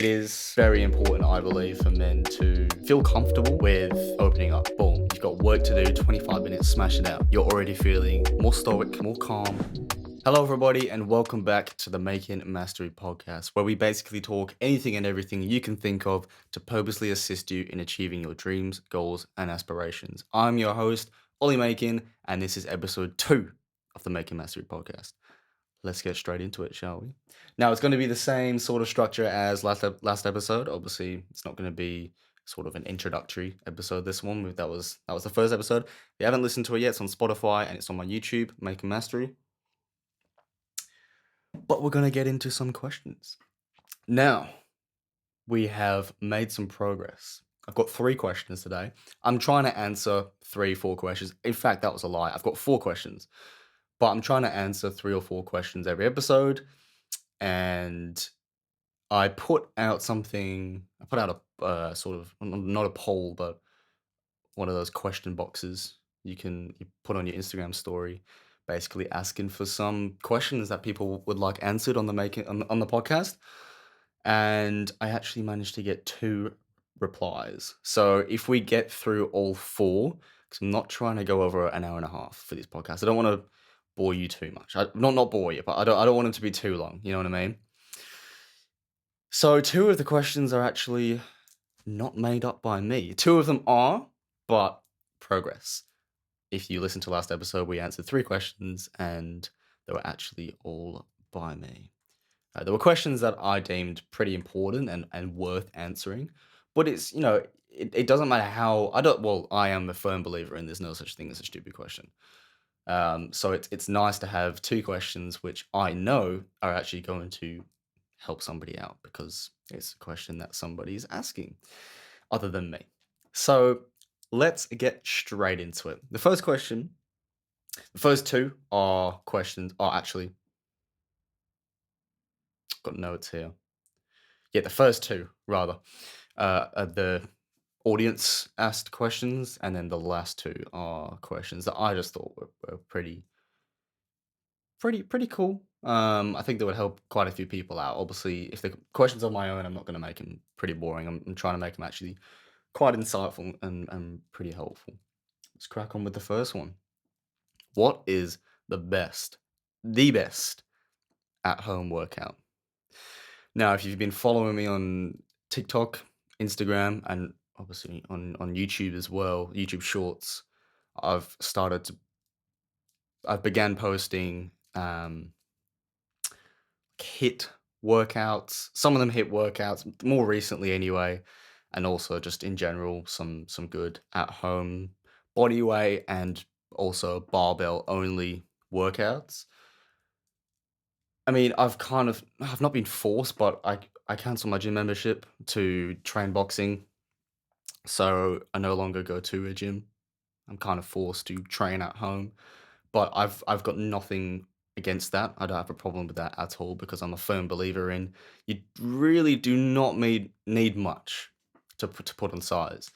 It is very important, I believe, for men to feel comfortable with opening up. Boom, you've got work to do, 25 minutes, smash it out. You're already feeling more stoic, more calm. Hello, everybody, and welcome back to the Makin Mastery podcast, where we basically talk anything and everything you can think of to purposely assist you in achieving your dreams, goals, and aspirations. I'm your host, Ollie Makin, and this is episode 2 of the Makin Mastery podcast. Let's get straight into it, shall we? Now, it's going to be the same sort of structure as last episode. Obviously, it's not going to be sort of an introductory episode. This one, that was the first episode. If you haven't listened to it yet, it's on Spotify and it's on my YouTube, Making Mastery. But we're going to get into some questions. Now, we have made some progress. I've got 3 questions today. I'm trying to answer 3-4 questions. In fact, that was a lie. I've got 4 questions, but I'm trying to answer 3 or 4 questions every episode. And I put out a sort of, not a poll, but one of those question boxes you put on your Instagram story, basically asking for some questions that people would like answered on the podcast. And I actually managed to get 2 replies. So if we get through all 4, because I'm not trying to go over an hour and a half for this podcast. I don't want to bore you too much. Not bore you, but I don't want it to be too long. You know what I mean? So 2 of the questions are actually not made up by me. 2 of them are, but progress. If you listen to last episode, we answered 3 questions and they were actually all by me. There were questions that I deemed pretty important and worth answering, but it doesn't matter how, I am a firm believer in there's no such thing as a stupid question. So it's nice to have 2 questions which I know are actually going to help somebody out because it's a question that somebody is asking other than me. So let's get straight into it. The first 2 are actually, got notes here. Yeah, the first 2 rather are the audience asked questions, and then the last 2 are questions that I just thought were pretty cool. I think that would help quite a few people out. Obviously, if the questions are my own, I'm not going to make them pretty boring. I'm trying to make them actually quite insightful and pretty helpful. Let's crack on with the first one. What is the best at-home workout? Now, if you've been following me on TikTok, Instagram, and obviously on YouTube as well, YouTube Shorts, I've began posting HIIT workouts. Some of them HIIT workouts, more recently anyway, and also just in general some good at home body weight and also barbell only workouts. I mean, I've not been forced, but I canceled my gym membership to train boxing, so I no longer go to a gym. I'm kind of forced to train at home, but I've got nothing against that. I don't have a problem with that at all because I'm a firm believer in you really do not need much to put on size.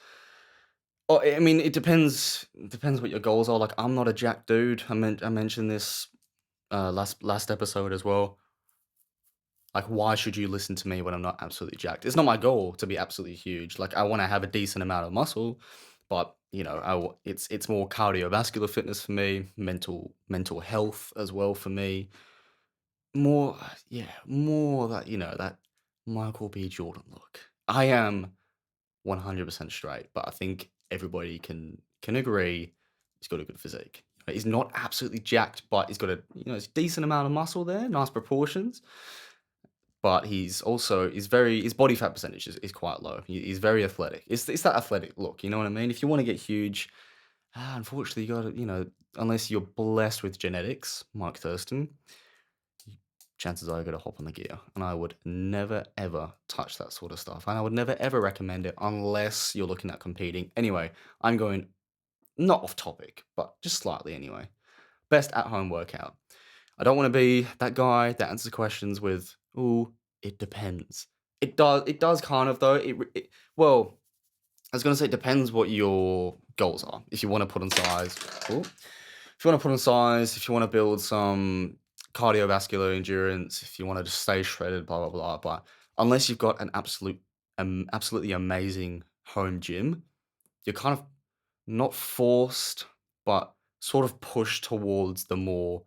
Oh, I mean, it depends what your goals are. Like, I'm not a jack dude. I mentioned this last episode as well. Like, why should you listen to me when I'm not absolutely jacked? It's not my goal to be absolutely huge. Like, I want to have a decent amount of muscle, but it's more cardiovascular fitness for me, mental health as well for me. More, yeah, more that Michael B. Jordan look. I am 100% straight, but I think everybody can agree he's got a good physique. He's not absolutely jacked, but he's got a decent amount of muscle there, nice proportions. But his body fat percentage is quite low. He's very athletic. It's that athletic look, you know what I mean? If you want to get huge, unfortunately, you got to, unless you're blessed with genetics, Mike Thurston, chances are you're going to hop on the gear. And I would never, ever touch that sort of stuff. And I would never, ever recommend it unless you're looking at competing. Anyway, I'm going not off topic, but just slightly anyway. Best at-home workout. I don't want to be that guy that answers questions with, "Ooh, it depends." It does kind of though. Well, I was going to say it depends what your goals are. If you want to put on size, if you want to build some cardiovascular endurance, if you want to just stay shredded, blah blah blah. But unless you've got an absolutely amazing home gym, you're kind of not forced, but sort of pushed towards the more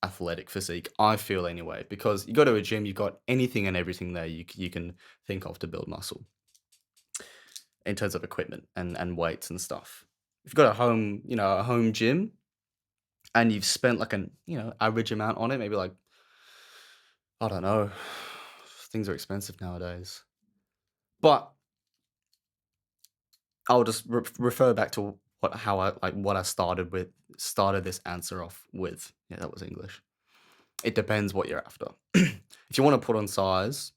athletic physique, I feel anyway, because you go to a gym, you've got anything and everything there you can think of to build muscle in terms of equipment and weights and stuff. If you've got a home, a home gym and you've spent like an, average amount on it, maybe like, I don't know, things are expensive nowadays. But I'll just refer back to what I started this answer off with. Yeah, that was English. It depends what you're after. If you want to put on size,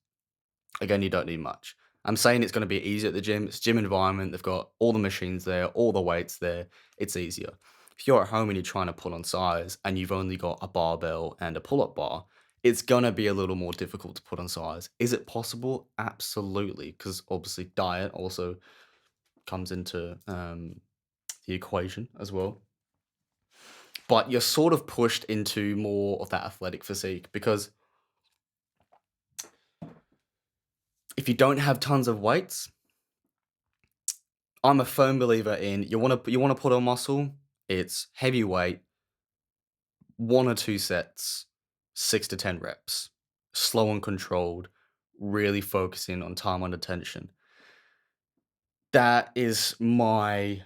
again, you don't need much. I'm saying it's going to be easier at the gym. It's gym environment. They've got all the machines there, all the weights there. It's easier. If you're at home and you're trying to put on size and you've only got a barbell and a pull-up bar, it's going to be a little more difficult to put on size. Is it possible? Absolutely, because obviously diet also comes into the equation as well. But you're sort of pushed into more of that athletic physique because if you don't have tons of weights, I'm a firm believer in you want to put on muscle. It's heavy weight, 1 or 2 sets, 6 to 10 reps, slow and controlled, really focusing on time under tension. That is my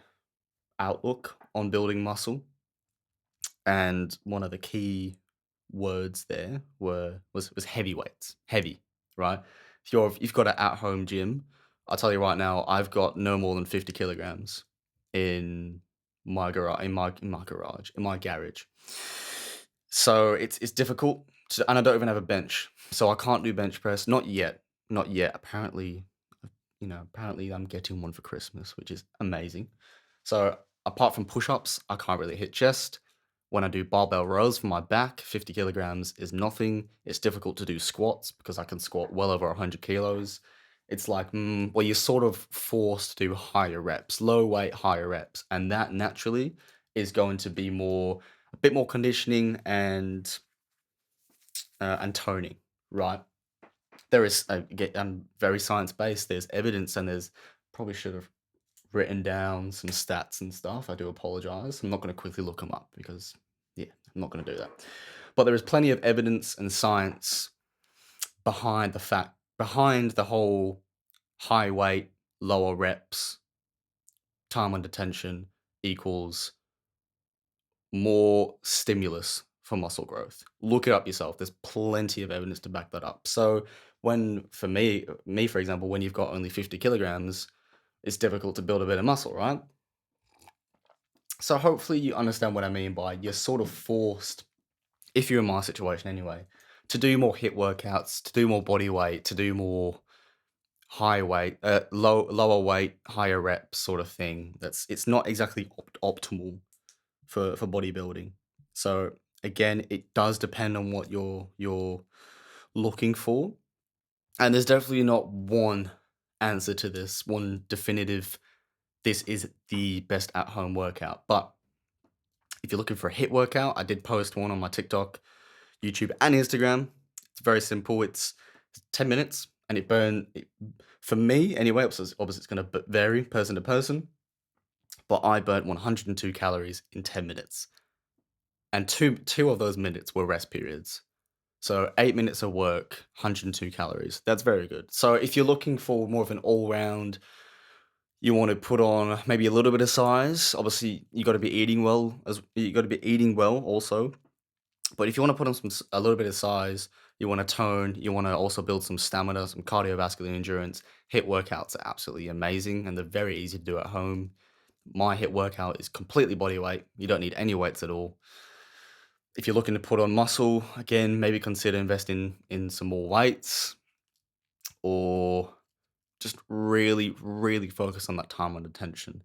outlook on building muscle. And one of the key words there was heavy weights. Heavy, right? If you've got an at-home gym, I'll tell you right now, I've got no more than 50 kilograms in in my garage. So it's difficult and I don't even have a bench. So I can't do bench press. Not yet. Not yet. Apparently I'm getting one for Christmas, which is amazing. So apart from push-ups, I can't really hit chest. When I do barbell rows for my back, 50 kilograms is nothing. It's difficult to do squats because I can squat well over 100 kilos. It's like, well, you're sort of forced to do higher reps, low weight, higher reps. And that naturally is going to be a bit more conditioning and toning, right? There is, I'm very science based. There's evidence, and there's probably should have written down some stats and stuff. I do apologize. I'm not going to quickly look them up because, yeah, I'm not going to do that. But there is plenty of evidence and science behind the whole high weight, lower reps, time under tension equals more stimulus for muscle growth. Look it up yourself. There's plenty of evidence to back that up. So when for me for example, when you've got only 50 kilograms, it's difficult to build a bit of muscle, right? So hopefully you understand what I mean by you're sort of forced, if you're in my situation anyway, to do more hit workouts, to do more body weight, to do more high weight, lower weight, higher reps sort of thing. It's not exactly optimal for bodybuilding. So again, it does depend on what you're looking for, and there's definitely not one answer to this, one definitive. This is the best at home workout. But if you're looking for a hit workout, I did post one on my TikTok, YouTube, and Instagram. It's very simple. It's 10 minutes, and for me anyway. Obviously, it's going to vary person to person, but I burnt 102 calories in 10 minutes. And two of those minutes were rest periods. So 8 minutes of work, 102 calories. That's very good. So if you're looking for more of an all round, you want to put on maybe a little bit of size. Obviously, you got to be eating well. As you got to be eating well also. But if you want to put on a little bit of size, you want to tone, you want to also build some stamina, some cardiovascular endurance. Hit workouts are absolutely amazing, and they're very easy to do at home. My hit workout is completely body weight. You don't need any weights at all. If you're looking to put on muscle, again, maybe consider investing in some more weights or just really, really focus on that time under tension.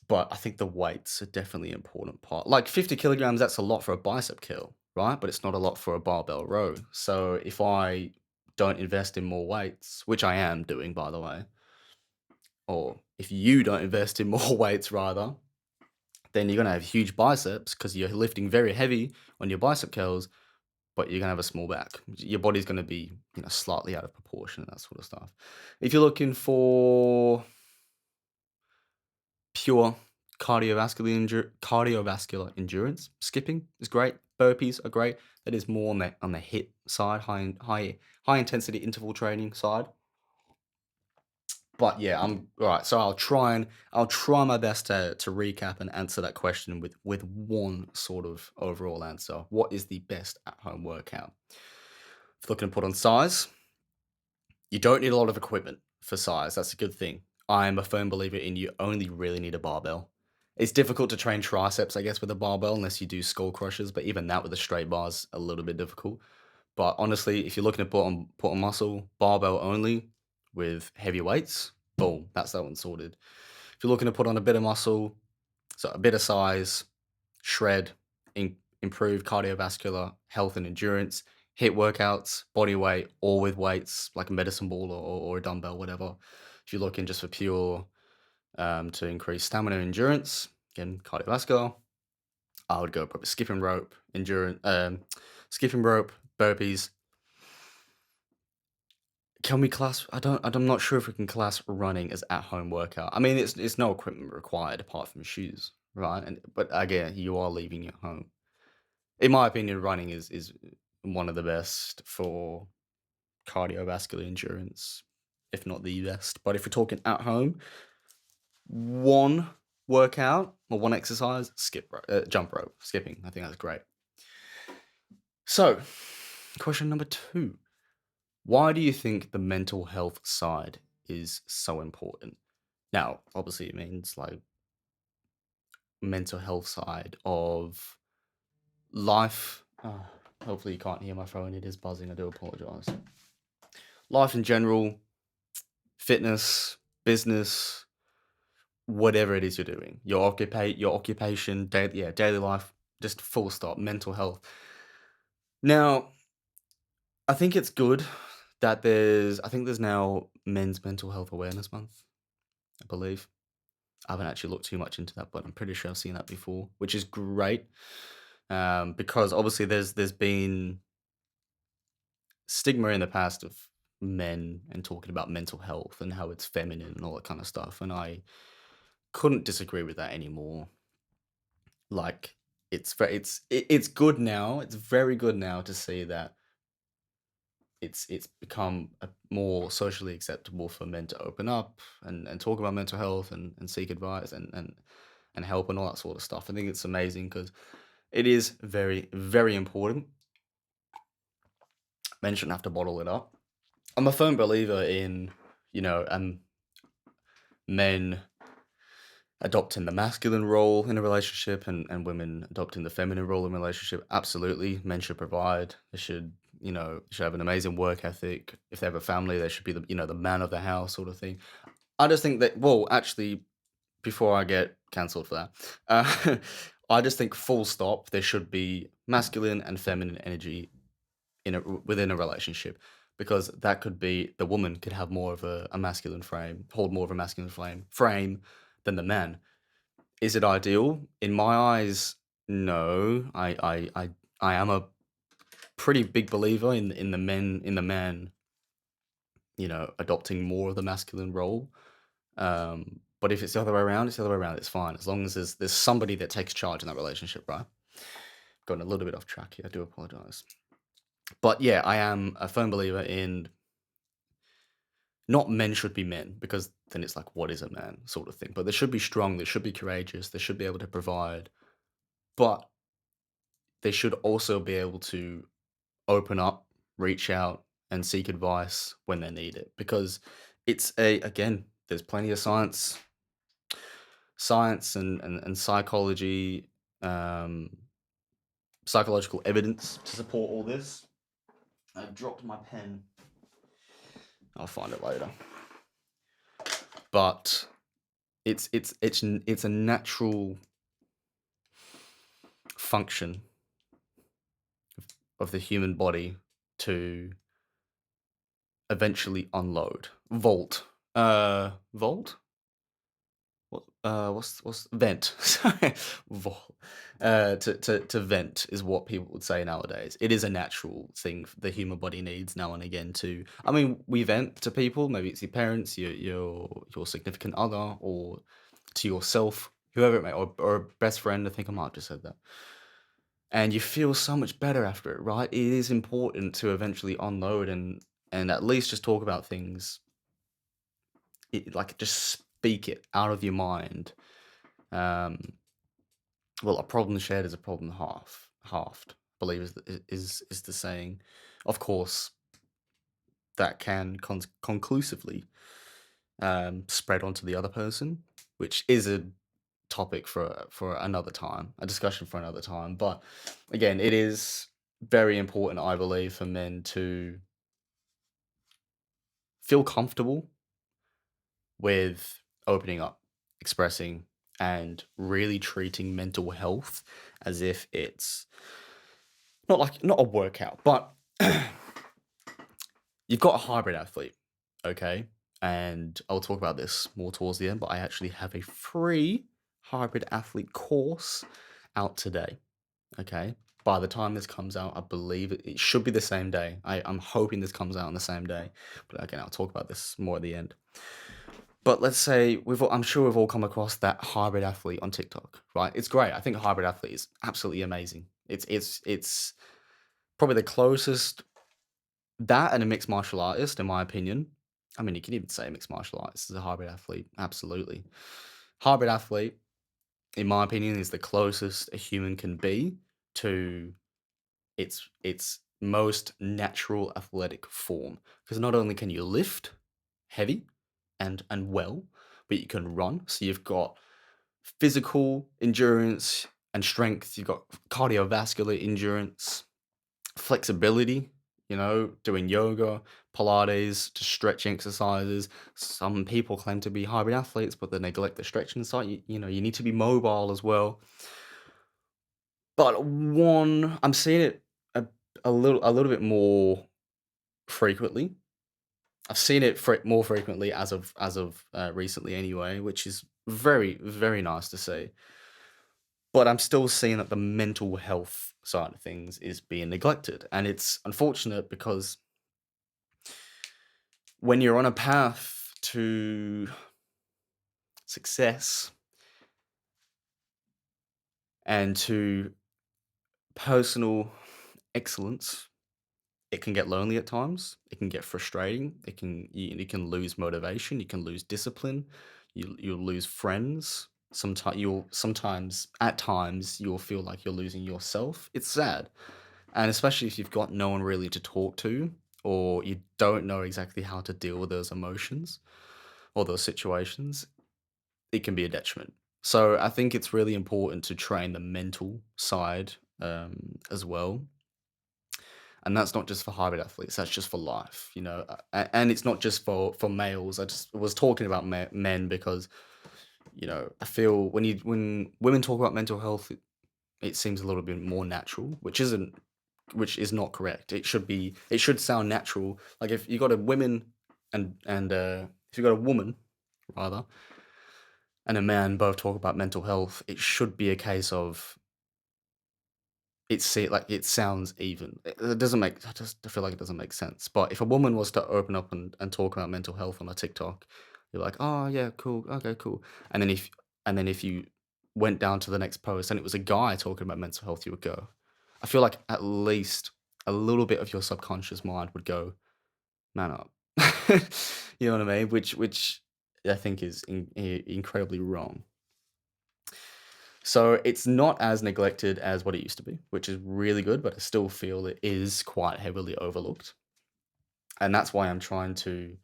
But I think the weights are definitely an important part. Like 50 kilograms, that's a lot for a bicep curl, right? But it's not a lot for a barbell row. So if I don't invest in more weights, which I am doing, by the way, or if you don't invest in more weights, rather, then you're going to have huge biceps because you're lifting very heavy on your bicep curls, but you're gonna have a small back. Your body's gonna be, slightly out of proportion and that sort of stuff. If you're looking for pure cardiovascular endurance, skipping is great. Burpees are great. That is more on the hit side, high intensity interval training side. But yeah, I'm all right. So I'll try my best to recap and answer that question with one sort of overall answer. What is the best at home workout? If looking to put on size, you don't need a lot of equipment for size. That's a good thing. I am a firm believer in you only really need a barbell. It's difficult to train triceps, I guess, with a barbell unless you do skull crushers, but even that with a straight bar's a little bit difficult. But honestly, if you're looking to put on muscle, barbell only with heavy weights, boom, that's that one sorted. If you're looking to put on a bit of muscle, so a bit of size, shred, improve cardiovascular health and endurance, hit workouts, body weight, all with weights like a medicine ball or a dumbbell, whatever. If you're looking just for pure to increase stamina and endurance, again, cardiovascular, I would go probably skipping rope, skipping rope, burpees. Can we class? I'm not sure if we can class running as at home workout. I mean, it's no equipment required apart from shoes, right? But again, you are leaving your home. In my opinion, running is one of the best for cardiovascular endurance, if not the best. But if we're talking at home, one workout or one exercise, jump rope, skipping. I think that's great. So, question number 2. Why do you think the mental health side is so important? Now, obviously, it means like mental health side of life. Hopefully, you can't hear my phone. It is buzzing. I do apologize. Life in general, fitness, business, whatever it is you're doing, your occupation, daily life, just full stop, mental health. Now, I think it's good that there's now Men's Mental Health Awareness Month, I believe. I haven't actually looked too much into that, but I'm pretty sure I've seen that before, which is great. Because obviously there's been stigma in the past of men and talking about mental health and how it's feminine and all that kind of stuff, and I couldn't disagree with that anymore. Like it's good now. It's very good now to see that it's become more socially acceptable for men to open up and talk about mental health and seek advice and help and all that sort of stuff. I think it's amazing because it is very, very important. Men shouldn't have to bottle it up. I'm a firm believer in, men adopting the masculine role in a relationship and women adopting the feminine role in a relationship. Absolutely. Men should provide. They should have an amazing work ethic. If they have a family, they should be the man of the house sort of thing. I just think that, well, actually, before I get cancelled for that, I just think full stop, there should be masculine and feminine energy within a relationship, because that could be the woman could have more of a masculine frame, hold more of a masculine frame than the man. Is it ideal? In my eyes, no. I am a pretty big believer in the man, adopting more of the masculine role. But if it's the other way around, it's the other way around. It's fine as long as there's somebody that takes charge in that relationship, right? Going a little bit off track here. I do apologize. But yeah, I am a firm believer in not men should be men, because then it's like, what is a man sort of thing. But they should be strong. They should be courageous. They should be able to provide. But they should also be able to open up, reach out, and seek advice when they need it. Because again, there's plenty of science and psychology, um, psychological evidence to support all this. I dropped my pen. I'll find it later. But it's a natural function of the human body to eventually unload. Volt. Volt? What? what's vent? Sorry, Vol. To vent is what people would say nowadays. It is a natural thing the human body needs now and again to. I mean, we vent to people. Maybe it's your parents, your significant other, or to yourself, whoever it may, or a best friend. I think I might have just said that. And you feel so much better after it, right? It is important to eventually unload and at least just talk about things. Like just speak it out of your mind. Um, well, a problem shared is a problem halved. I believe is the saying. Of course, that can conclusively spread onto the other person, which is a topic for another time, a discussion for another time. But again, it is very important, I believe, for men to feel comfortable with opening up, expressing, and really treating mental health as if it's not a workout, but you've got a hybrid athlete, okay? And I'll talk about this more towards the end, but I actually have a free hybrid athlete course out today, okay? By the time this comes out, I believe it should be the same day. I'm hoping this comes out on the same day, but again, I'll talk about this more at the end. But let's say I'm sure we've all come across that hybrid athlete on TikTok, right? It's great. I think a hybrid athlete is absolutely amazing. It's probably the closest that and a mixed martial artist, in my opinion. I mean, you can even say mixed martial artist is a hybrid athlete. Absolutely. Hybrid athlete, in my opinion, is the closest a human can be to its most natural athletic form. Because not only can you lift heavy and well, but you can run. So you've got physical endurance and strength, you've got cardiovascular endurance, flexibility, doing yoga, Pilates, just stretching exercises. Some people claim to be hybrid athletes, but they neglect the stretching side. You need to be mobile as well. But I'm seeing it a little bit more frequently. I've seen it more frequently as of recently anyway, which is very very nice to see. But I'm still seeing that the mental health side of things is being neglected, and it's unfortunate because when you're on a path to success and to personal excellence, it can get lonely at times. It can get frustrating. You can lose motivation. You can lose discipline. You'll lose friends. Sometimes at times you'll feel like you're losing yourself. It's sad, and especially if you've got no one really to talk to, or you don't know exactly how to deal with those emotions or those situations, it can be a detriment. So I think it's really important to train the mental side as well, and that's not just for hybrid athletes. That's just for life, and it's not just for males. I just was talking about men because I feel when women talk about mental health, it seems a little bit more natural, which is not correct. It should sound natural. Like if you got a women and if you got a woman rather and a man both talk about mental health, it should be a case of it sounds even. It doesn't make. I just feel like it doesn't make sense. But if a woman was to open up and talk about mental health on a TikTok, you're like, oh yeah, cool, okay, cool. And then if you went down to the next post and it was a guy talking about mental health, you would go. I feel like at least a little bit of your subconscious mind would go, man up. You know what I mean? Which I think is incredibly wrong. So it's not as neglected as what it used to be, which is really good, but I still feel it is quite heavily overlooked. And that's why I'm trying to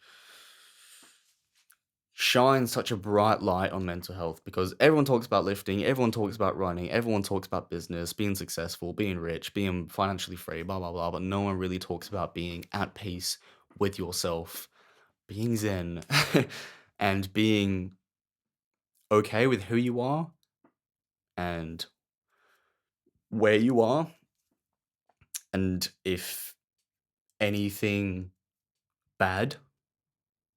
shine such a bright light on mental health because everyone talks about lifting, everyone talks about running, everyone talks about business, being successful, being rich, being financially free, blah, blah, blah. But no one really talks about being at peace with yourself, being zen, and being okay with who you are and where you are. And if anything bad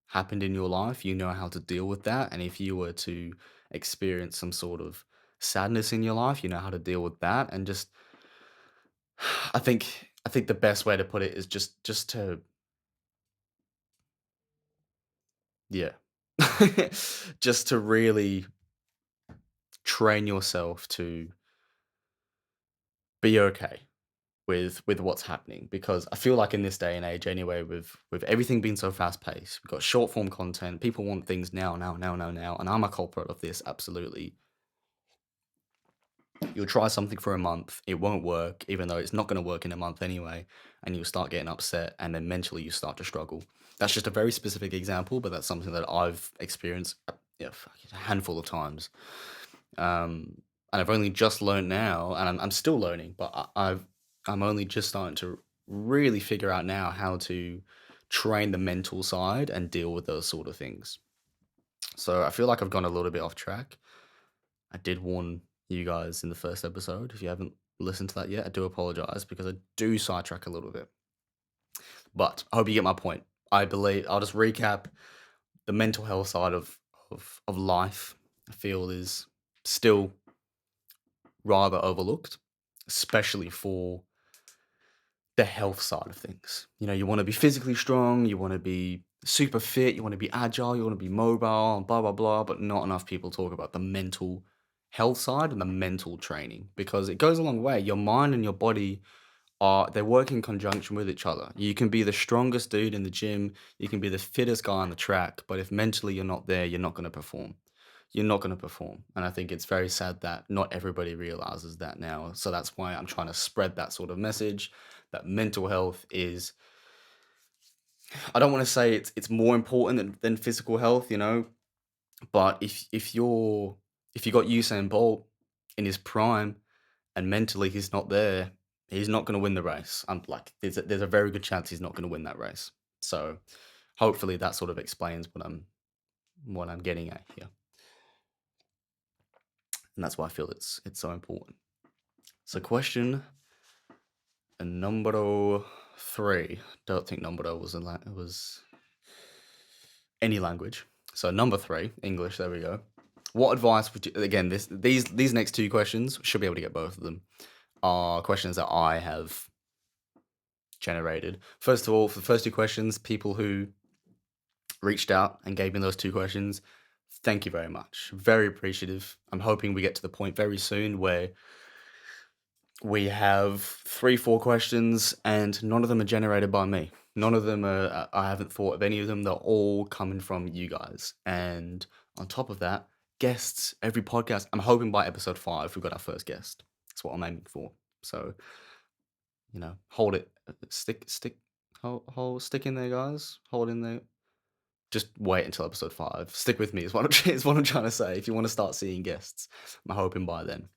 happened in your life, you know how to deal with that. And if you were to experience some sort of sadness in your life, you know how to deal with that, and just I think the best way to put it is just to yeah. Just to really train yourself to be okay with what's happening, because I feel like in this day and age anyway, with everything being so fast paced, we've got short form content, people want things now, now, now, now, now, and I'm a culprit of this absolutely. You'll try something for a month, it won't work, even though it's not going to work in a month anyway, and you'll start getting upset, and then mentally you start to struggle. That's just a very specific example, but that's something that I've experienced yeah, fucking a handful of times. And I've only just learned now, and I'm still learning, but I'm only just starting to really figure out now how to train the mental side and deal with those sort of things. So I feel like I've gone a little bit off track. I did warn you guys in the first episode. If you haven't listened to that yet, I do apologize because I do sidetrack a little bit. But I hope you get my point. I believe I'll just recap the mental health side of life. I feel is still rather overlooked, especially for the health side of things. You know, you want to be physically strong, you want to be super fit, you want to be agile, you want to be mobile, and blah, blah, blah. But not enough people talk about the mental health side and the mental training, because it goes a long way. Your mind and your body they work in conjunction with each other. You can be the strongest dude in the gym, you can be the fittest guy on the track, but if mentally you're not there, you're not going to perform. You're not going to perform. And I think it's very sad that not everybody realizes that now. So that's why I'm trying to spread that sort of message that mental health is, I don't want to say it's more important than physical health, you know, but if you got Usain Bolt in his prime and mentally he's not there, he's not going to win the race. I'm like, there's a very good chance he's not going to win that race. So hopefully that sort of explains what I'm getting at here, and that's why I feel it's so important. So question number 3. Don't think number was it was any language. So number 3, English. There we go. What advice would you? Again, these next 2 questions should be able to get both of them. Are questions that I have generated. First of all, for the first 2 questions, people who reached out and gave me those 2 questions, thank you very much. Very appreciative. I'm hoping we get to the point very soon where we have 3, 4 questions and none of them are generated by me. None of them are, I haven't thought of any of them. They're all coming from you guys. And on top of that, guests, every podcast, I'm hoping by episode 5, we've got our first guest. That's what I'm aiming for. So, you know, hold it, stick in there, guys. Hold in there. Just wait until episode 5. Stick with me is what is what I'm trying to say. If you want to start seeing guests, I'm hoping by then.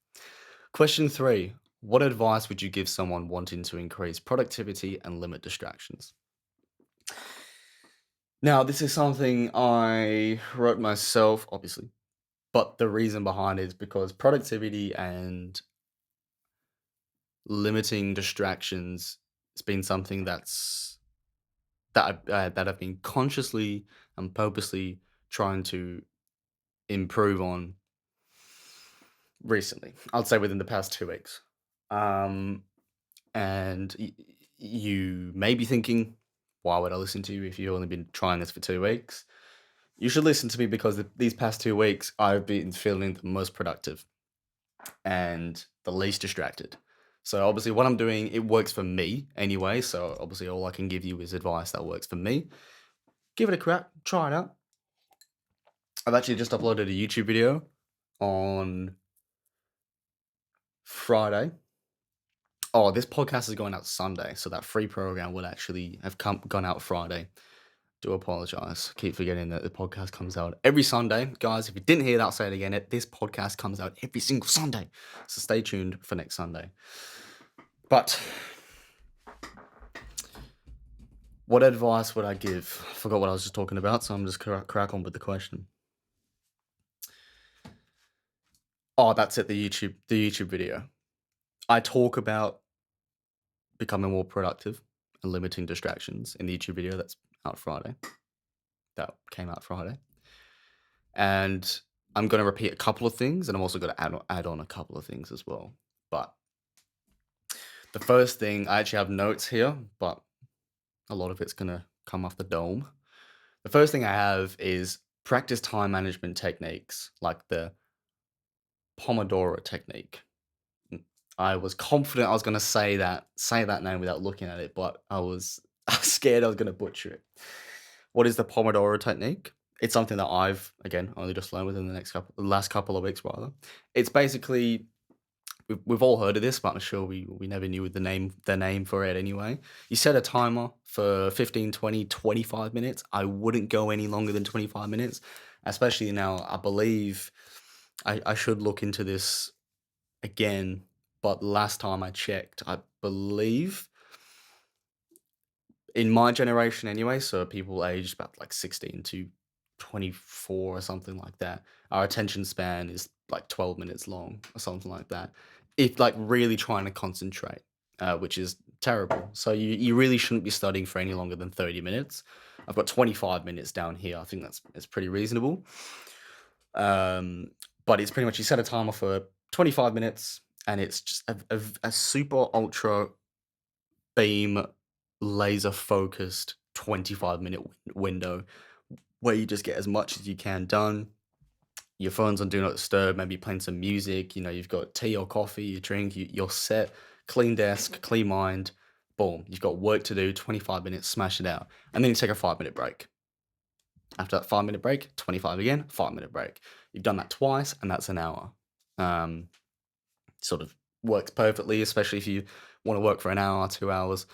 Question 3. What advice would you give someone wanting to increase productivity and limit distractions? Now, this is something I wrote myself, obviously, but the reason behind it is because productivity and limiting distractions has been something that I've been consciously and purposely trying to improve on recently. I'd say within the past 2 weeks. Um, and you may be thinking, why would I listen to you if you've only been trying this for 2 weeks? You should listen to me because these past 2 weeks I've been feeling the most productive and the least distracted. So obviously what I'm doing, it works for me anyway. So obviously all I can give you is advice that works for me. Give it a crack, try it out. I've actually just uploaded a YouTube video on Friday. Oh, this podcast is going out Sunday, so that free program will actually have gone out Friday. Do apologize. Keep forgetting that the podcast comes out every Sunday. Guys, if you didn't hear that, I'll say it again. This podcast comes out every single Sunday. So stay tuned for next Sunday. But what advice would I give? I forgot what I was just talking about, so I'm just crack on with the question. Oh, that's it, the YouTube video. I talk about becoming more productive and limiting distractions in the YouTube video that's out Friday. That came out Friday. And I'm gonna repeat a couple of things, and I'm also gonna add on a couple of things as well. But the first thing, I actually have notes here, but a lot of it's gonna come off the dome. The first thing I have is practice time management techniques like the Pomodoro technique. Mm, I was confident I was gonna say that name without looking at it, but I was scared I was gonna butcher it. What is the Pomodoro technique? It's something that I've, again, only just learned within the last couple of weeks rather. It's basically, we've all heard of this, but I'm sure we never knew the name for it anyway. You set a timer for 15, 20, 25 minutes. I wouldn't go any longer than 25 minutes, especially now. I believe I should look into this again, but last time I checked, I believe in my generation anyway, so people aged about like 16 to 24 or something like that, our attention span is like 12 minutes long or something like that. If like really trying to concentrate, which is terrible. So you really shouldn't be studying for any longer than 30 minutes. I've got 25 minutes down here. I think that's pretty reasonable. Um, but it's pretty much, you set a timer for 25 minutes, and it's just a super ultra beam laser focused 25-minute window where you just get as much as you can done. Your phone's on do not disturb, maybe playing some music, you've got tea or coffee, you drink, you're set, clean desk, clean mind, boom, you've got work to do, 25 minutes, smash it out. And then you take a 5-minute break. After that 5-minute break, 25 again, 5-minute break. You've done that twice, and that's an hour. Um, Sort of works perfectly, especially if you want to work for an hour, 2 hours.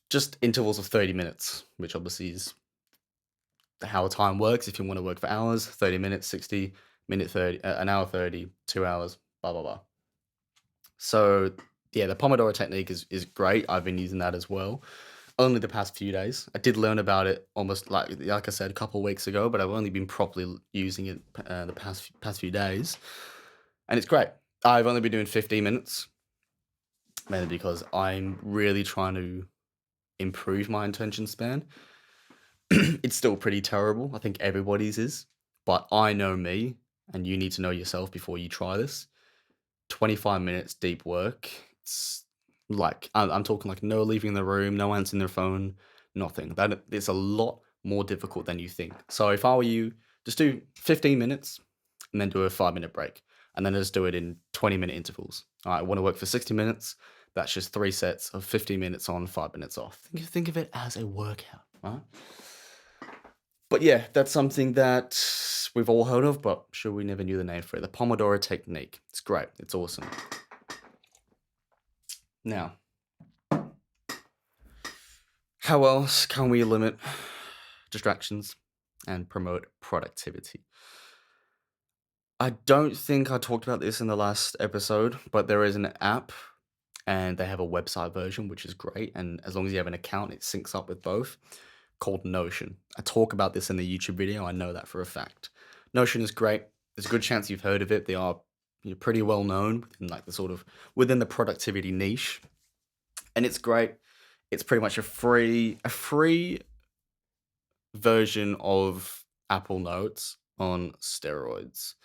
Just intervals of 30 minutes, which obviously is how time works. If you want to work for hours, 30 minutes, 60 minute 30, an hour 30, 2 hours, blah blah blah. So yeah, the Pomodoro technique is great. I've been using that as well. Only the past few days. I did learn about it almost like I said a couple of weeks ago, but I've only been properly using it the past few days, and it's great. I've only been doing 15 minutes, mainly because I'm really trying to improve my attention span. It's still pretty terrible. I think everybody's is, but I know me, and you need to know yourself before you try this. 25 minutes deep work. It's like I'm talking like no leaving the room, no answering their phone, nothing. That it's a lot more difficult than you think. So if I were you, just do 15 minutes and then do a 5-minute break, and then just do it in 20-minute intervals. All right, I want to work for 60 minutes. That's just 3 sets of 15 minutes on, 5 minutes off. Think of it as a workout, right? But yeah, that's something that we've all heard of, but sure we never knew the name for it. The Pomodoro technique. It's great. It's awesome. Now, how else can we limit distractions and promote productivity? I don't think I talked about this in the last episode, but there is an app, and they have a website version, which is great. And as long as you have an account, it syncs up with both, called Notion. I talk about this in the YouTube video. I know that for a fact. Notion is great. There's a good chance you've heard of it. They are, pretty well known within like the sort of within the productivity niche, and it's great. It's pretty much a free version of Apple Notes on steroids,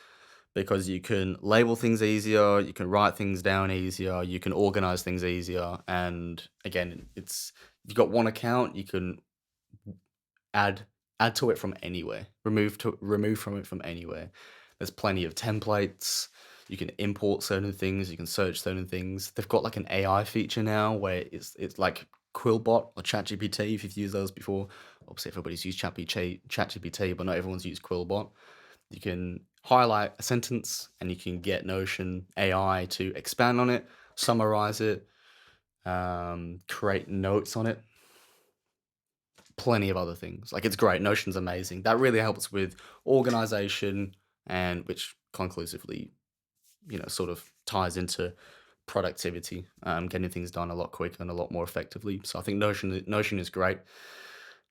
because you can label things easier, you can write things down easier, you can organize things easier, and again, it's if you've got one account, you can add add to it from anywhere, remove from it from anywhere. There's plenty of templates. You can import certain things. You can search certain things. They've got like an AI feature now where it's like Quillbot or ChatGPT. If you've used those before, obviously everybody's used ChatGPT, but not everyone's used Quillbot. You can highlight a sentence and you can get Notion AI to expand on it, summarize it, create notes on it, plenty of other things. Like, it's great. Notion's amazing. That really helps with organization, and which conclusively, sort of ties into productivity, getting things done a lot quicker and a lot more effectively. So I think Notion is great.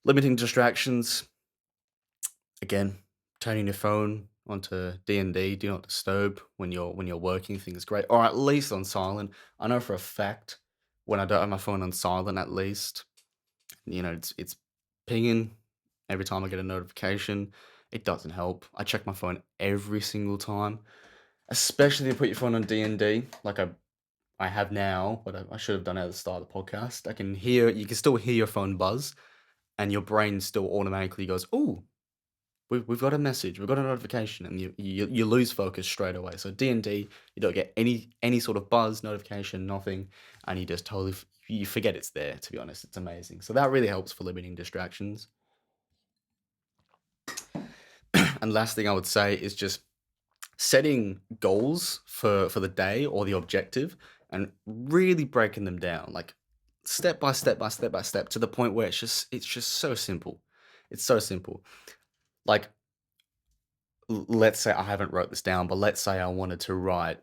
Limiting distractions, again, turning your phone onto D&D, do not disturb, when you're working, I think is great. Or at least on silent. I know for a fact when I don't have my phone on silent, at least, it's pinging every time I get a notification. It doesn't help. I check my phone every single time, especially if you put your phone on D&D, like I have now, but I should have done it at the start of the podcast. You can still hear your phone buzz, and your brain still automatically goes, "Oh, we've got a message, we've got a notification," and you lose focus straight away. So D&D, you don't get any sort of buzz, notification, nothing, and you just totally you forget it's there. To be honest, it's amazing. So that really helps for limiting distractions. And last thing I would say is just setting goals for the day or the objective, and really breaking them down, like step by step by step by step, to the point where it's just so simple. It's so simple. Like, let's say I haven't wrote this down, but let's say I wanted to write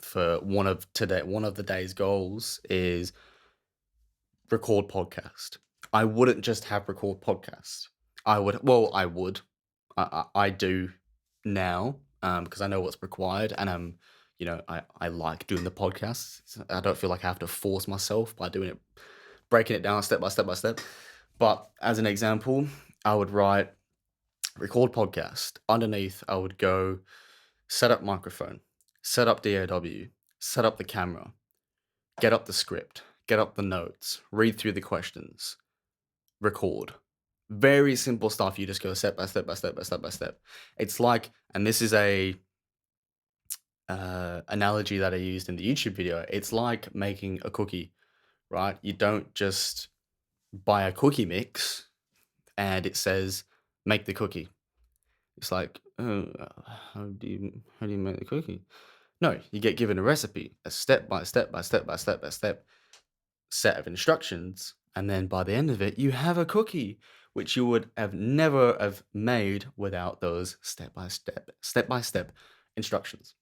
for one of the day's goals is record podcast. I wouldn't just have record podcast. I would. I do now, because I know what's required, and I like doing the podcasts. I don't feel like I have to force myself by doing it, breaking it down step by step by step. But as an example, I would write record podcast. Underneath, I would go set up microphone, set up DAW, set up the camera, get up the script, get up the notes, read through the questions, record. Very simple stuff. You just go step by step by step by step by step. It's like, and this is a analogy that I used in the YouTube video. It's like making a cookie, right? You don't just buy a cookie mix and it says make the cookie. It's like, oh, how do you make the cookie? No, you get given a recipe, a step by step by step by step by step set of instructions, and then by the end of it, you have a cookie, which you would have never have made without those step by step instructions.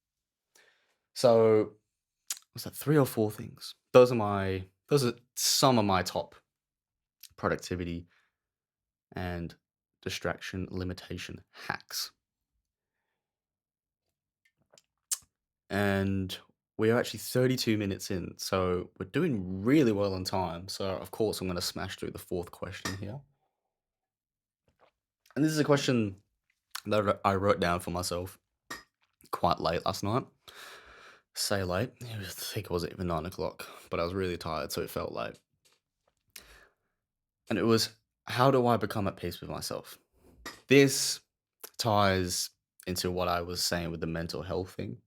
So, was that three or four things? Those are some of my top productivity and distraction limitation hacks. And we are actually 32 minutes in, so we're doing really well on time. So, of course, I'm going to smash through the fourth question here. And this is a question that I wrote down for myself quite late last night. Say late. I think it wasn't even 9 o'clock, but I was really tired, so it felt late. And it was, how do I become at peace with myself? This ties into what I was saying with the mental health thing.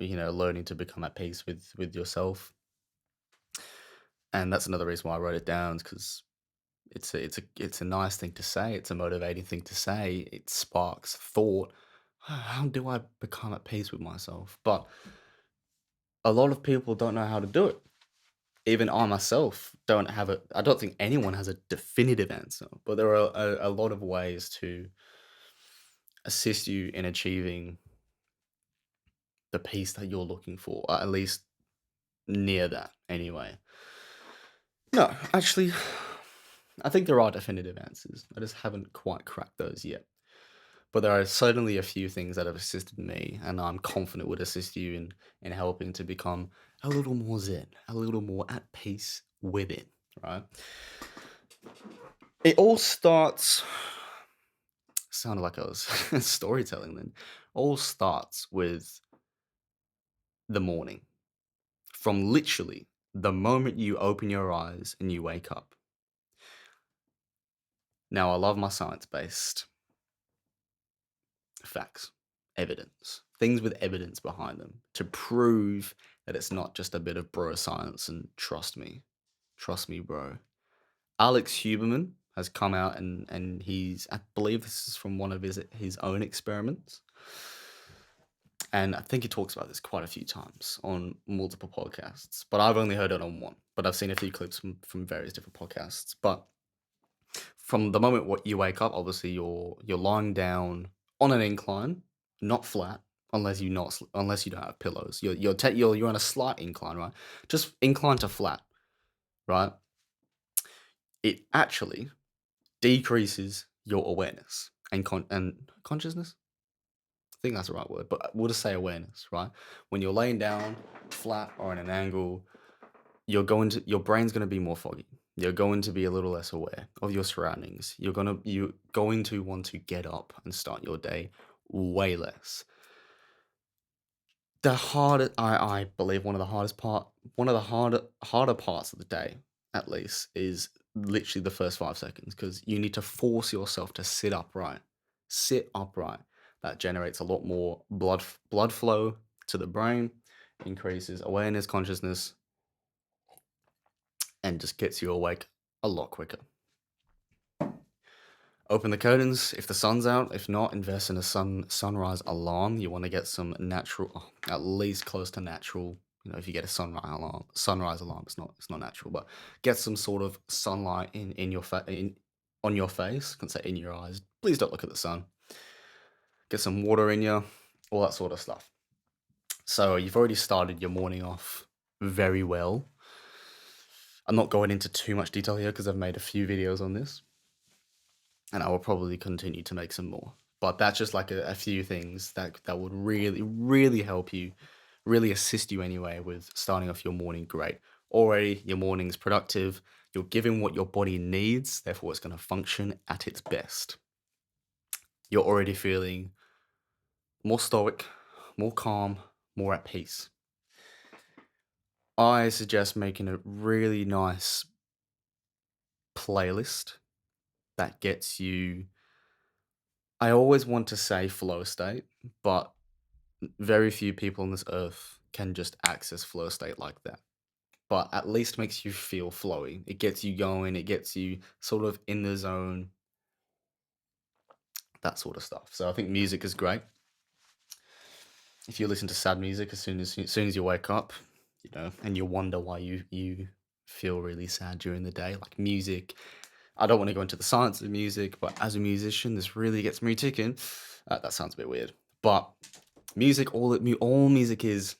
Learning to become at peace with yourself. And that's another reason why I wrote it down, because it's a nice thing to say. It's a motivating thing to say. It sparks thought. How do I become at peace with myself? But a lot of people don't know how to do it. Even I myself don't have it. I don't think anyone has a definitive answer, but there are a lot of ways to assist you in achieving the peace that you're looking for, or at least near that anyway. No, actually, I think there are definitive answers. I just haven't quite cracked those yet. But there are certainly a few things that have assisted me, and I'm confident would assist you in helping to become a little more zen, a little more at peace with it, right? It all starts, sounded like I was storytelling then. All starts with the morning. From literally the moment you open your eyes and you wake up. Now, I love my science-based facts, evidence, things with evidence behind them to prove that it's not just a bit of bro science. And trust me, bro. Alex Huberman has come out and I believe this is from one of his own experiments. And I think he talks about this quite a few times on multiple podcasts, but I've only heard it on one. But I've seen a few clips from various different podcasts. But from the moment what you wake up, obviously you're lying down on an incline, not flat, unless you don't have pillows. You're on a slight incline, right? Just incline to flat, right? It actually decreases your awareness and consciousness. I think that's the right word, but we'll just say awareness, right? When you're laying down flat or in an angle, your brain's going to be more foggy. You're going to be a little less aware of your surroundings. You're going to want to get up and start your day way less. I believe one of the harder parts of the day, at least, is literally the first 5 seconds because you need to force yourself to sit upright. Sit upright. That generates a lot more blood flow to the brain, increases awareness, consciousness, and just gets you awake a lot quicker. Open the curtains if the sun's out. If not, invest in a sunrise alarm. You want to get some natural, at least close to natural. If you get a sunrise alarm, it's not natural, but get some sort of sunlight in your on your face. I can say in your eyes. Please don't look at the sun. Get some water in you, all that sort of stuff. So you've already started your morning off very well. I'm not going into too much detail here because I've made a few videos on this, and I will probably continue to make some more. But that's just like a few things that would really, really help you, really assist you anyway with starting off your morning great. Already, your morning's productive. You're giving what your body needs, therefore, it's going to function at its best. You're already feeling more stoic, more calm, more at peace. I suggest making a really nice playlist that gets you. I always want to say flow state, but very few people on this earth can just access flow state like that. But at least makes you feel flowy. It gets you going, it gets you sort of in the zone, that sort of stuff. So I think music is great. If you listen to sad music as soon as you wake up, and you wonder why you feel really sad during the day, like music. I don't want to go into the science of music, but as a musician, this really gets me ticking. That sounds a bit weird, but music, all music is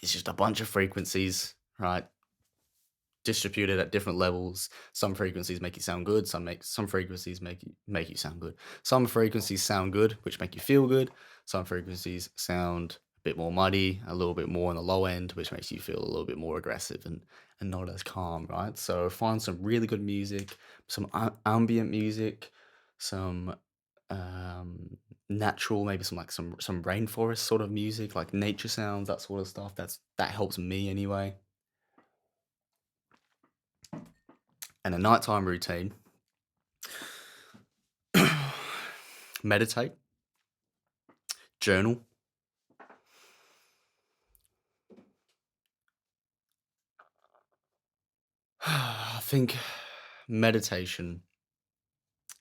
just a bunch of frequencies, right? Distributed at different levels. Some frequencies make you sound good. Some frequencies make you sound good. Some frequencies sound good, which make you feel good. Some frequencies sound a bit more muddy, a little bit more on the low end, which makes you feel a little bit more aggressive and not as calm, right? So find some really good music, some ambient music, some natural, maybe some rainforest sort of music, like nature sounds, that sort of stuff. That helps me anyway. And a nighttime routine. Meditate, journal. I think meditation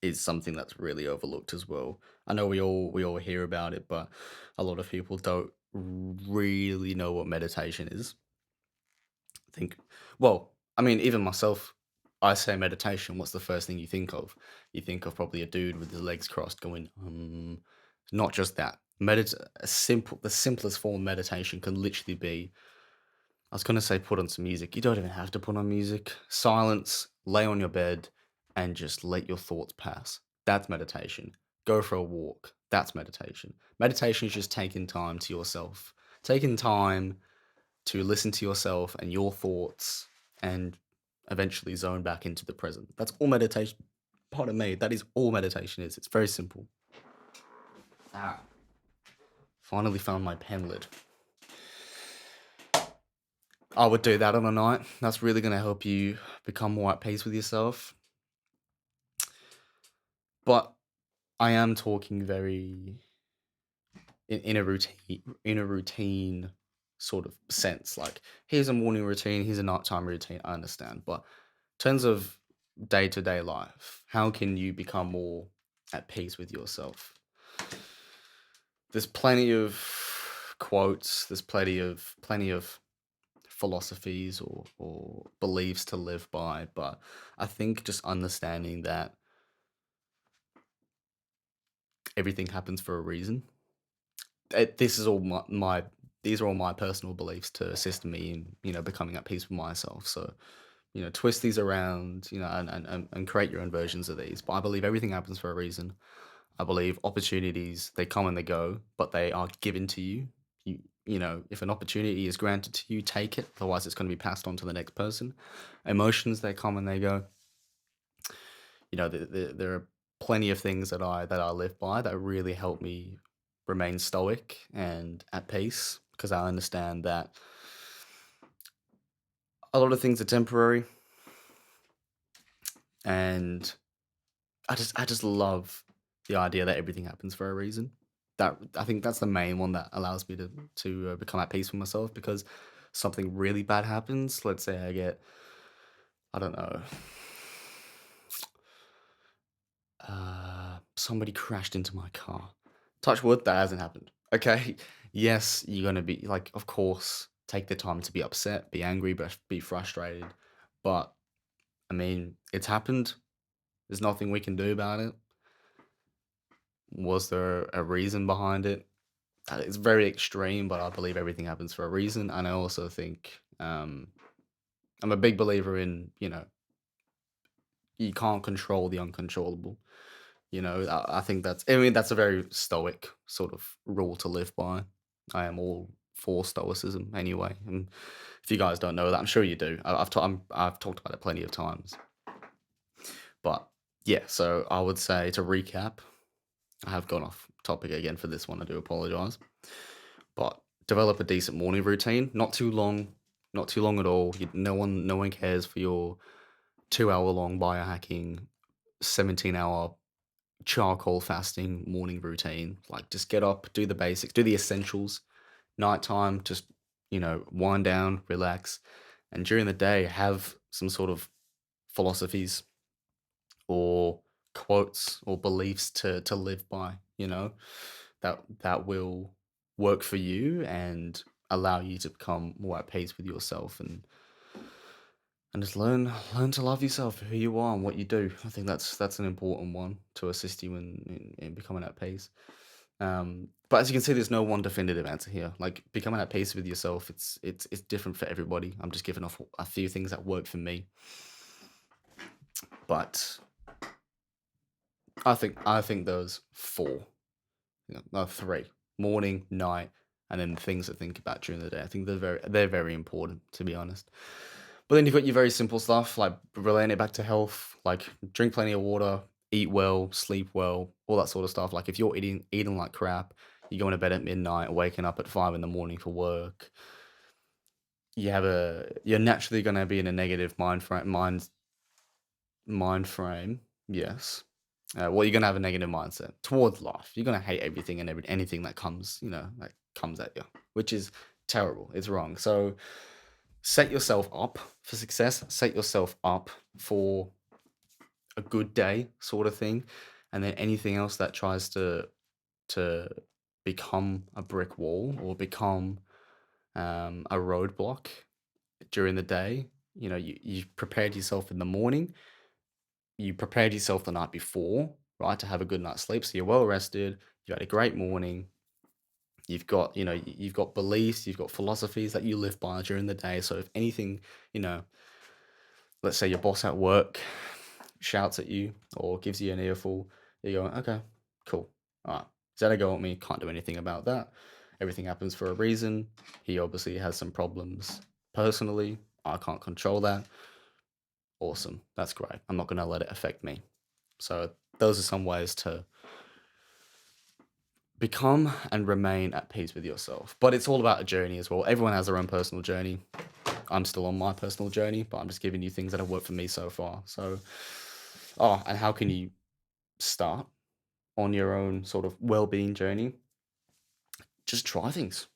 is something that's really overlooked as well. I know we all hear about it, but a lot of people don't really know what meditation is. I think, well, I mean, even myself, I say meditation. What's the first thing you think of? You think of probably a dude with his legs crossed going, not just that. The simplest form of meditation can literally be, I was gonna say put on some music. You don't even have to put on music. Silence, lay on your bed, and just let your thoughts pass. That's meditation. Go for a walk. That's meditation. Meditation is just taking time to yourself. Taking time to listen to yourself and your thoughts and eventually zone back into the present. That's all meditation. Pardon me. That is all meditation is. It's very simple. Ah. Finally found my pen lid. I would do that on a night. That's really going to help you become more at peace with yourself. But I am talking very in a routine sort of sense. Like here's a morning routine, here's a nighttime routine. I understand, but in terms of day to day life, how can you become more at peace with yourself? There's plenty of quotes. There's plenty of philosophies or beliefs to live by, but I think just understanding that everything happens for a reason. This is all my these are all my personal beliefs to assist me in becoming at peace with myself. So twist these around, and create your own versions of these. But I believe everything happens for a reason. I believe opportunities, they come and they go, but they are given to you. if an opportunity is granted to you, take it. Otherwise, it's going to be passed on to the next person. Emotions, they come and they go. There are plenty of things that I live by that really help me remain stoic and at peace because I understand that a lot of things are temporary, and I just love the idea that everything happens for a reason. That I think that's the main one that allows me to become at peace with myself because something really bad happens. Let's say I don't know, somebody crashed into my car. Touch wood, that hasn't happened. Okay, yes, you're gonna be like, of course, take the time to be upset, be angry, but be frustrated. But I mean, it's happened. There's nothing we can do about it. Was there a reason behind it? It's very extreme, but I believe everything happens for a reason. And I also think I'm a big believer in, you can't control the uncontrollable. I think I mean, that's a very stoic sort of rule to live by. I am all for stoicism anyway. And if you guys don't know that, I'm sure you do. I've talked about it plenty of times. But yeah, so I would say to recap, I have gone off topic again for this one. I do apologize. But develop a decent morning routine. Not too long at all. No one cares for your 2 hour long biohacking, 17-hour charcoal fasting morning routine. Like just get up, do the basics, do the essentials. Nighttime, just wind down, relax, and during the day have some sort of philosophies or quotes or beliefs to live by. That will work for you and allow you to become more at peace with yourself and just learn to love yourself for who you are and what you do. I think that's an important one to assist you in becoming at peace. But as you can see, there's no one definitive answer here. Like becoming at peace with yourself, it's different for everybody. I'm just giving off a few things that work for me. But I think those four, no, three, morning, night, and then things to think about during the day. I think they're very important, to be honest. But then you've got your very simple stuff like relating it back to health, like drink plenty of water, eat well, sleep well, all that sort of stuff. Like if you're eating like crap, you're going to bed at midnight, waking up at 5 in the morning for work, you're naturally going to be in a negative mind frame. Yes. Well, you're gonna have a negative mindset towards life. You're gonna hate everything and anything that comes at you, which is terrible. It's wrong. So set yourself up for success. Set yourself up for a good day, sort of thing, and then anything else that tries to become a brick wall or become a roadblock during the day. You've prepared yourself in the morning. You prepared yourself the night before, right, to have a good night's sleep. So you're well rested. You had a great morning. You've got beliefs, you've got philosophies that you live by during the day. So if anything, you know, let's say your boss at work shouts at you or gives you an earful, you're going, okay, cool. All right. He's had a go at me. Can't do anything about that. Everything happens for a reason. He obviously has some problems personally. I can't control that. Awesome. That's great. I'm not going to let it affect me. So those are some ways to become and remain at peace with yourself. But it's all about a journey as well. Everyone has their own personal journey. I'm still on my personal journey, but I'm just giving you things that have worked for me so far. So, and how can you start on your own sort of well-being journey? Just try things.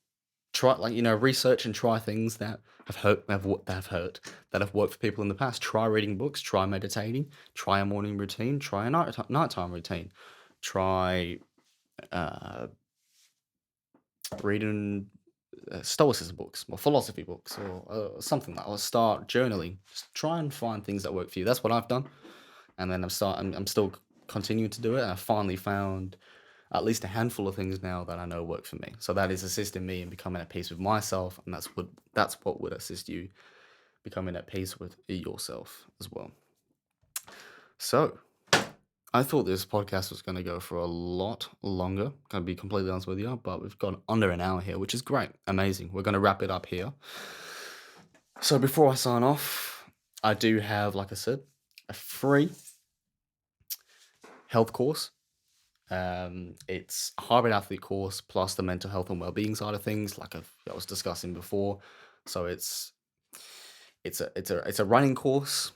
Try research and try things that have worked for people in the past. Try reading books, try meditating, try a morning routine, try a nighttime routine, try uh, reading stoicism books or philosophy books or something like, or start journaling. Just try and find things that work for you. That's what I've done, and then I'm still continuing to do it. And I finally found at least a handful of things now that I know work for me. So that is assisting me in becoming at peace with myself, and that's what would assist you becoming at peace with yourself as well. So I thought this podcast was going to go for a lot longer. Gonna be completely honest with you, but we've got under an hour here, which is great, amazing. We're going to wrap it up here. So before I sign off, I do have, like I said, a free health course. It's a hybrid athlete course plus the mental health and well-being side of things, like I was discussing before. So it's a running course.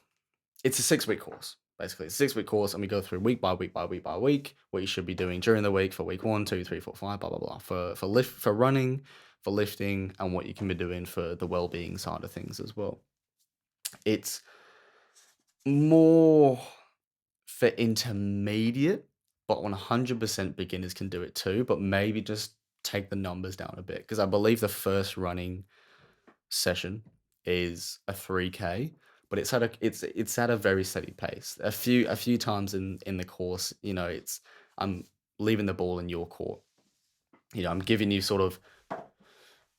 It's a 6-week course. Basically, it's a 6-week course, and we go through week by week by week by week what you should be doing during the week for week 1, 2, 3, 4, 5, blah blah blah. For running, for lifting, and what you can be doing for the well-being side of things as well. It's more for intermediate, but 100% beginners can do it too. But maybe just take the numbers down a bit, because I believe the first running session is a 3K, but it's at a very steady pace. A few times in the course, it's I'm leaving the ball in your court. I'm giving you sort of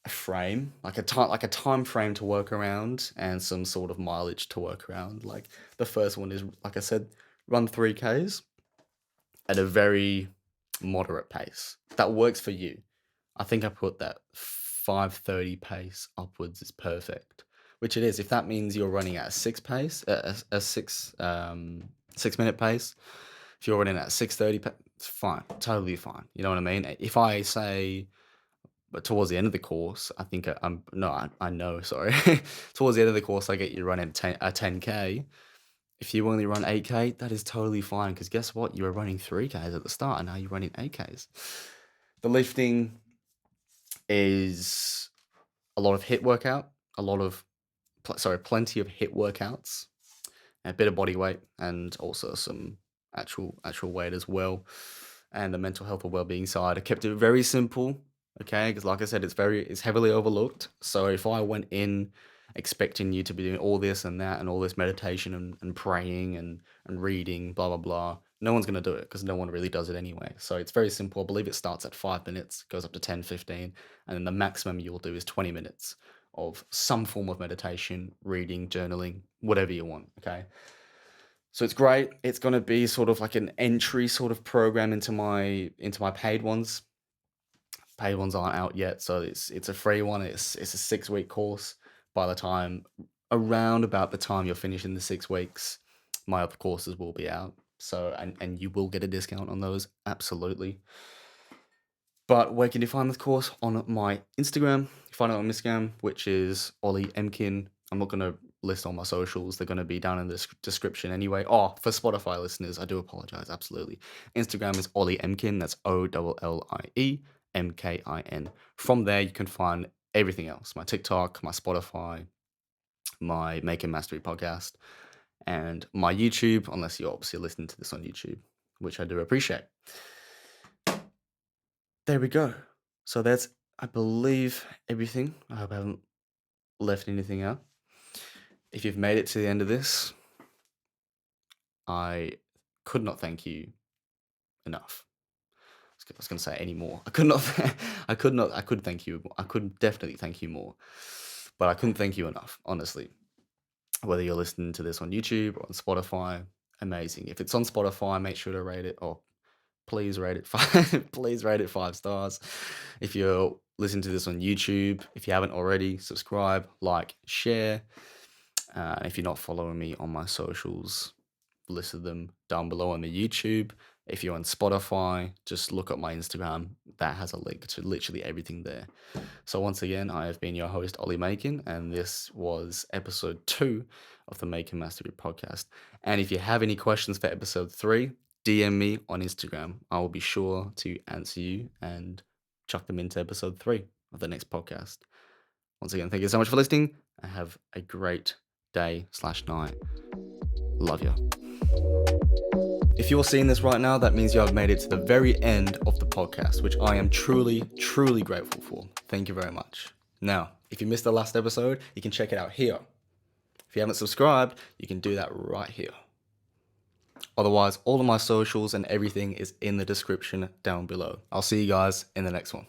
a frame, like a time frame to work around, and some sort of mileage to work around. Like the first one is, like I said, run 3Ks at a very moderate pace. That works for you. I think I put that 5:30 pace upwards is perfect, which it is. If that means you're running at a 6 minute pace, if you're running at 6:30, it's fine, totally fine. You know what I mean? If I say, but towards the end of the course, I think I'm no, I know. Sorry, towards the end of the course, I get you running 10K. If you only run 8K, that is totally fine, because guess what? You were running 3Ks at the start, and now you're running 8Ks. The lifting is a lot of hit workout, plenty of hit workouts, a bit of body weight, and also some actual weight as well. And the mental health and well-being side, I kept it very simple, okay? Because like I said, it's heavily overlooked. So if I went in expecting you to be doing all this and that and all this meditation and praying and reading, blah blah blah, no one's going to do it, because no one really does it anyway. So it's very simple. I believe it starts at 5 minutes, goes up to 10, 15, and then the maximum you'll do is 20 minutes of some form of meditation, reading, journaling, whatever you want, okay? So it's great. It's going to be sort of like an entry sort of program into my paid ones. Paid ones aren't out yet, so it's a free one. It's a 6-week course. By the time Around about the time you're finishing the 6 weeks, my other courses will be out. So and you will get a discount on those, absolutely. But where can you find this course? On my Instagram. You find it on Instagram, which is Ollie Emkin. I'm not going to list all my socials. They're going to be down in the description anyway. Oh, for Spotify listeners, I do apologize. Absolutely. Instagram is Ollie Emkin. That's OLLIE MKIN. From there, you can find everything else. My TikTok, my Spotify, my Makin Mastery podcast, and my YouTube, unless you're obviously listening to this on YouTube, which I do appreciate. There we go. So that's, I believe, everything. I hope I haven't left anything out. If you've made it to the end of this, I could not thank you enough. I was going to say any more. I could not. I could thank you. I could definitely thank you more, but I couldn't thank you enough. Honestly, whether you're listening to this on YouTube or on Spotify, amazing. If it's on Spotify, make sure to rate it, or please rate it 5. Please rate it 5 stars. If you're listening to this on YouTube, if you haven't already, subscribe, like, share. If you're not following me on my socials, listed them down below on the YouTube. If you're on Spotify, just look up my Instagram. That has a link to literally everything there. So once again, I have been your host, Ollie Makin, and this was episode 2 of the Makin Mastery podcast. And if you have any questions for episode 3, DM me on Instagram. I will be sure to answer you and chuck them into episode 3 of the next podcast. Once again, thank you so much for listening, and have a great day/night. Love you. If you're seeing this right now, that means you have made it to the very end of the podcast, which I am truly, truly grateful for. Thank you very much. Now, if you missed the last episode, you can check it out here. If you haven't subscribed, you can do that right here. Otherwise, all of my socials and everything is in the description down below. I'll see you guys in the next one.